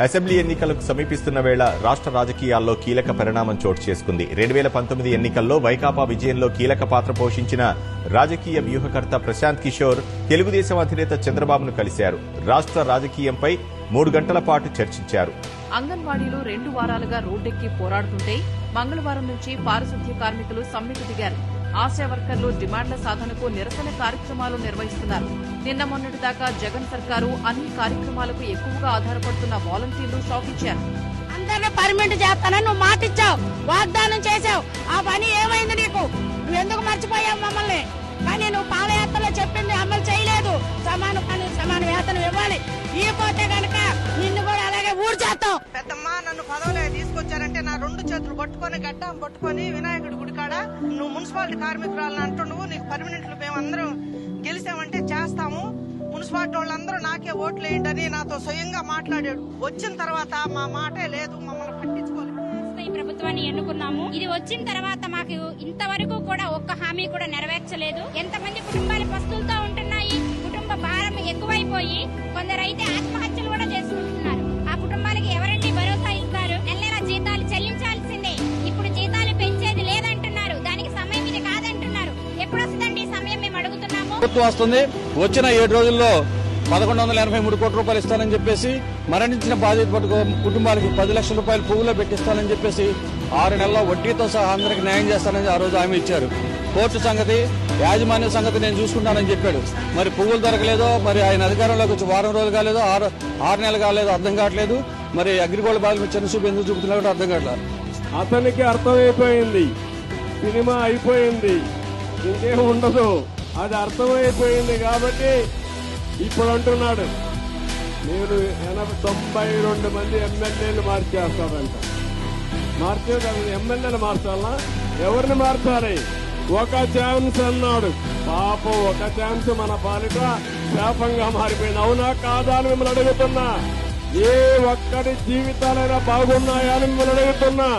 Assembly ఎన్నికలకు సమీపిస్తున్న వేళ రాష్ట్ర రాజకీయాల్లో కీలక పరిణామం చోటు చేసుకుంది. 2019 ఎన్నికల్లో వైకాపా విజయంలో కీలక పాత్ర పోషించిన రాజకీయ వ్యూహకర్త ప్రశాంత్ కిషోర్ తెలుగుదేశం అధినేత చంద్రబాబును కలిశారు. రాష్ట్ర రాజకీయంపై 3 గంటల పాటు చర్చించారు. అంగన్వాడీలు 2 వారాలుగా రోడ్డెక్కి పోరాడుతుంటే మంగళవారం నుంచి పారిశుద్ధ్య కార్మికులు సమ్మెకు దిగారు. ఆశా వర్కర్లు డిమాండ్ల సాధనకు నిరసన కార్యక్రమాలు నిర్వహిస్తున్నారు. నిన్న మొన్నటి దాకా జగన్ సర్కారు అన్ని కార్యక్రమాలకు ఎక్కువగా ఆధారపడుతున్న వాలంటీర్లు షాక్ ఇచ్చారు. అందరినీ పర్మిట్ చేస్తానని నువ్వు మాట ఇచ్చావు, వాగ్దానం చేశావు. ఆ పని ఏమైంది నీకు? నువ్వు ఎందుకు మర్చిపోయావు మమ్మల్ని? కానీ నువ్వు పాదయాత్రలో చెప్పింది అమలు చేయలేదు. సమాన పని సమాన వేతనం ఇవ్వాలి. ఇకపోతే గనక నిన్ను కూడా అలాగే ఊడి చేస్తాం. పెద్దమ్మ నన్ను పదవులే తీసుకొచ్చారంటే నా 2 చేతులు పట్టుకొని గడ్డం పట్టుకొని వినాయకుడి గుడి కాడ నువ్వు మున్సిపాలిటీ కార్మికురాలని అంటుండవు. నీకు పర్మనెంట్లు మేమందరం గెలిచామంటే చేస్తాము. మున్సిపాలిటీ వాళ్ళందరూ నాకే ఓట్లు వేయండి నాతో స్వయంగా మాట్లాడాడు. వచ్చిన తర్వాత మా మాటే లేదు, మమ్మల్ని పట్టించుకోలేదు. ఈ ప్రభుత్వాన్ని ఎన్నుకున్నాము. ఇది వచ్చిన తర్వాత మాకు ఇంతవరకు కూడా ఒక్క హామీ కూడా నెరవేర్చలేదు. ఎంతమంది కుటుంబాలు పస్తులతో ఉంటున్నాయి. కుటుంబ భారం ఎక్కువైపోయి కొందరైతే ఆత్మహత్యలు కూడా చేసుకుంటున్నారు. ఆ కుటుంబాలకి ఎవరండి భరోసా ఇస్తారు? నెల జీతాలు చెల్లించాల్సిందే. ఇప్పుడు జీతాలు పెంచేది లేదంటున్నారు. దానికి సమయం ఇది కాదంటున్నారు. ఎప్పుడు వస్తుందండి సమయం మేము అడుగుతున్నాము. ప్రభుత్వం వస్తుంది. వచ్చిన 7 రోజుల్లో 1183 కోట్ల రూపాయలు ఇస్తానని చెప్పేసి మరణించిన బాధిత కుటుంబాలకు 10 లక్షల రూపాయలు పువ్వులో పెట్టిస్తానని చెప్పేసి 6 నెలల వడ్డీతో సహా అందరికి న్యాయం చేస్తానని ఆ రోజు హామీ ఇచ్చారు. కోర్టు సంగతి, యాజమాన్య సంగతి నేను చూసుకుంటానని చెప్పాడు. మరి పువ్వులు దొరకలేదో, మరి ఆయన అధికారంలోకి వచ్చి వారం రోజులు కాలేదో, 6 నెలలు కాలేదో అర్థం కావట్లేదు. మరి అగ్రిగోల్డ్ బాధలు చిన్న చూపు ఎందుకు చూపుతున్నాడో అర్థం కావట్లేదు. అతనికి అర్థమైపోయింది, సినిమా అయిపోయింది, ఇంకేం ఉండదు. అది అర్థమైపోయింది కాబట్టి ఇప్పుడు అంటున్నాడు నేను 92 మంది ఎమ్మెల్యేలు మార్చేస్తాడంట. ఎమ్మెల్యేలు మార్చాలా? ఎవరిని మార్చాలి? ఒక ఛాన్స్ అన్నాడు. పాపం ఒక ఛాన్స్ మన పాలిట శాపంగా మారిపోయింది. అవునా కాదా అని మిమ్మల్ని అడుగుతున్నా. ఏ ఒక్కడి జీవితాలైనా బాగున్నాయా అని మిమ్మల్ని అడుగుతున్నా.